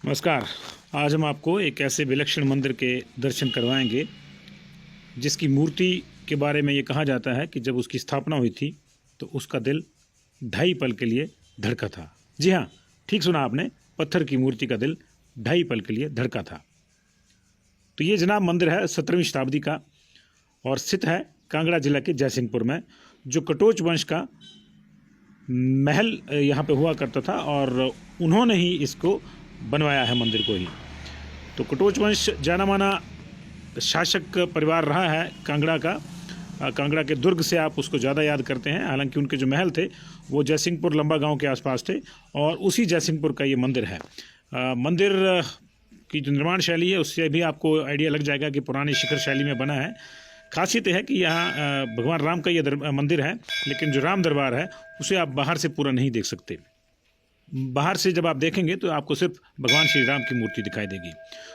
नमस्कार। आज हम आपको एक ऐसे विलक्षण मंदिर के दर्शन करवाएंगे जिसकी मूर्ति के बारे में ये कहा जाता है कि जब उसकी स्थापना हुई थी तो उसका दिल 2.5 पल के लिए धड़का था। जी हाँ, ठीक सुना आपने, पत्थर की मूर्ति का दिल 2.5 पल के लिए धड़का था। तो ये जनाब मंदिर है 17वीं शताब्दी का और स्थित है कांगड़ा जिला के जयसिंहपुर में, जो कटोच वंश का महल यहाँ पे हुआ करता था और उन्होंने ही इसको बनवाया है मंदिर को ही। तो कटोच वंश जाना माना शासक परिवार रहा है कांगड़ा का। कांगड़ा के दुर्ग से आप उसको ज़्यादा याद करते हैं, हालांकि उनके जो महल थे वो जयसिंहपुर लंबा गांव के आसपास थे और उसी जयसिंहपुर का ये मंदिर है। मंदिर की जो निर्माण शैली है उससे भी आपको आइडिया लग जाएगा कि पुरानी शिखर शैली में बना है। खासियत है कि यहाँ भगवान राम का ये मंदिर है, लेकिन जो राम दरबार है उसे आप बाहर से पूरा नहीं देख सकते। बाहर से जब आप देखेंगे तो आपको सिर्फ भगवान श्री राम की मूर्ति दिखाई देगी।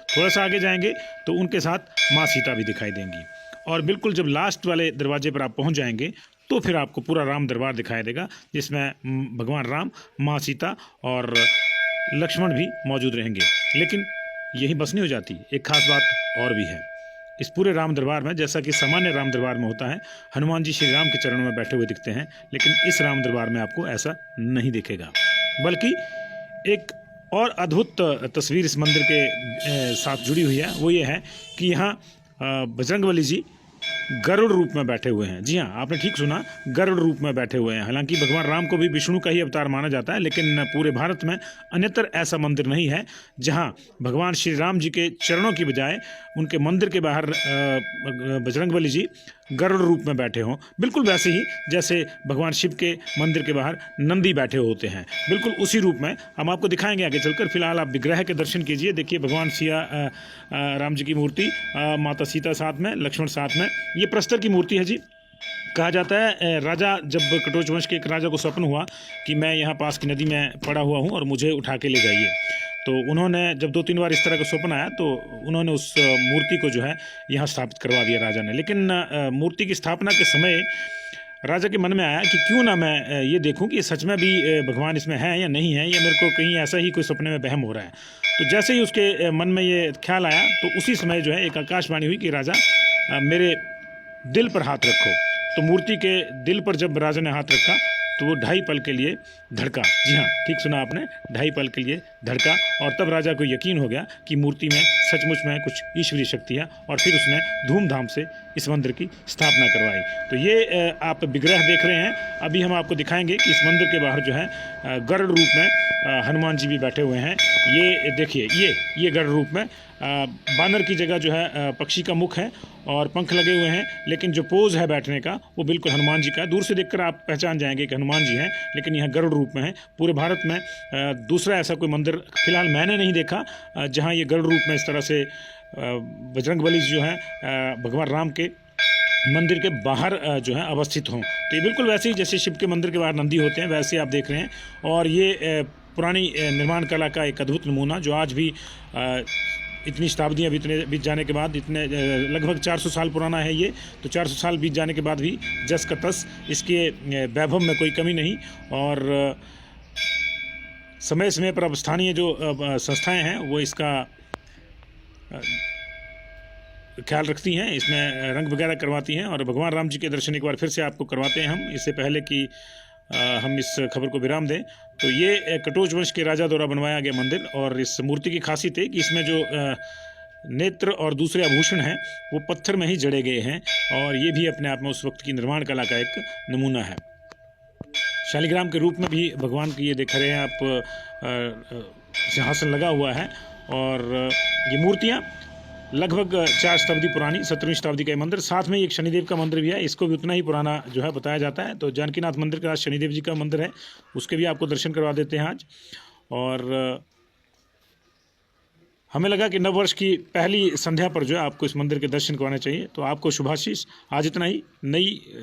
थोड़ा सा आगे जाएंगे तो उनके साथ माँ सीता भी दिखाई देंगी और बिल्कुल जब लास्ट वाले दरवाजे पर आप पहुंच जाएंगे तो फिर आपको पूरा राम दरबार दिखाई देगा, जिसमें भगवान राम, माँ सीता और लक्ष्मण भी मौजूद रहेंगे। लेकिन यही बस नहीं हो जाती, एक खास बात और भी है इस पूरे राम दरबार में। जैसा कि सामान्य राम दरबार में होता है, हनुमान जी श्री राम के चरणों में बैठे हुए दिखते हैं, लेकिन इस राम दरबार में आपको ऐसा नहीं दिखेगा। बल्कि एक और अद्भुत तस्वीर इस मंदिर के साथ जुड़ी हुई है, वो ये है कि यहाँ बजरंगबली जी गरुड़ रूप में बैठे हुए हैं। जी हाँ, आपने ठीक सुना, गरुड़ रूप में बैठे हुए हैं। हालांकि भगवान राम को भी विष्णु का ही अवतार माना जाता है, लेकिन पूरे भारत में अन्यत्र ऐसा मंदिर नहीं है जहाँ भगवान श्री राम जी के चरणों की बजाय उनके मंदिर के बाहर बजरंगबली जी गरुड़ रूप में बैठे हों। बिल्कुल वैसे ही जैसे भगवान शिव के मंदिर के बाहर नंदी बैठे होते हैं, बिल्कुल उसी रूप में हम आपको दिखाएंगे आगे चलकर। फिलहाल आप विग्रह के दर्शन कीजिए। देखिए भगवान सिया राम जी की मूर्ति, माता सीता साथ में, लक्ष्मण साथ में। ये प्रस्तर की मूर्ति है जी। कहा जाता है राजा, जब कटोच वंश के एक राजा को स्वप्न हुआ कि मैं यहाँ पास की नदी में पड़ा हुआ हूँ और मुझे उठा के ले जाइए, तो उन्होंने जब 2-3 बार इस तरह का स्वप्न आया तो उन्होंने उस मूर्ति को जो है यहाँ स्थापित करवा दिया राजा ने। लेकिन मूर्ति की स्थापना के समय राजा के मन में आया कि क्यों ना मैं ये देखूं कि सच में भी भगवान इसमें है या नहीं है, या मेरे को कहीं ऐसा ही कोई सपने में वहम हो रहा है। तो जैसे ही उसके मन में ये ख्याल आया तो उसी समय जो है एक आकाशवाणी हुई कि राजा मेरे दिल पर हाथ रखो। तो मूर्ति के दिल पर जब राजा ने हाथ रखा तो वो 2.5 पल के लिए धड़का। जी हाँ, ठीक सुना आपने, 2.5 पल के लिए धड़का। और तब राजा को यकीन हो गया कि मूर्ति में सचमुच में कुछ ईश्वरीय शक्ति है, और फिर उसने धूमधाम से इस मंदिर की स्थापना करवाई। तो ये आप विग्रह देख रहे हैं। अभी हम आपको दिखाएंगे कि इस मंदिर के बाहर जो है गरुड़ रूप में हनुमान जी भी बैठे हुए हैं। ये देखिए, ये गरुड़ रूप में बानर की जगह जो है पक्षी का मुख है और पंख लगे हुए हैं, लेकिन जो पोज है बैठने का वो बिल्कुल हनुमान जी का है। दूर से देखकर आप पहचान जाएंगे कि हनुमान जी हैं, लेकिन यहाँ गरुड़ रूप में है। पूरे भारत में दूसरा ऐसा कोई मंदिर फिलहाल मैंने नहीं देखा जहाँ ये गरुड़ रूप में इस तरह से बजरंगबली जो हैं भगवान राम के मंदिर के बाहर जो है अवस्थित हों। तो ये बिल्कुल वैसे ही जैसे शिव के मंदिर के बाहर नंदी होते हैं वैसे आप देख रहे हैं। और ये पुरानी निर्माण कला का एक अद्भुत नमूना, जो आज भी इतनी शताब्दियाँ बीत जाने के बाद, इतने लगभग 400 साल पुराना है ये। तो 400 साल बीत जाने के बाद भी जस का तस, इसके वैभव में कोई कमी नहीं। और समय समय पर अब स्थानीय जो संस्थाएं हैं वो इसका ख्याल रखती हैं, इसमें रंग वगैरह करवाती हैं। और भगवान राम जी के दर्शन एक बार फिर से आपको करवाते हैं हम, इससे पहले कि हम इस खबर को विराम दें। तो ये कटोच वंश के राजा द्वारा बनवाया गया मंदिर, और इस मूर्ति की खासियत है कि इसमें जो नेत्र और दूसरे आभूषण हैं वो पत्थर में ही जड़े गए हैं, और ये भी अपने आप में उस वक्त की निर्माण कला का एक नमूना है। शालिग्राम के रूप में भी भगवान की ये देख रहे हैं आप, सिंहासन लगा हुआ है। और ये मूर्तियाँ लगभग 4 शताब्दी पुरानी, 17वीं शताब्दी का मंदिर। साथ में एक शनिदेव का मंदिर भी है, इसको भी उतना ही पुराना जो है बताया जाता है। तो जानकीनाथ मंदिर के साथ शनिदेव जी का मंदिर है, उसके भी आपको दर्शन करवा देते हैं आज। और हमें लगा कि नववर्ष की पहली संध्या पर जो है आपको इस मंदिर के दर्शन करवाने चाहिए। तो आपको शुभाशीष। आज इतना ही। नई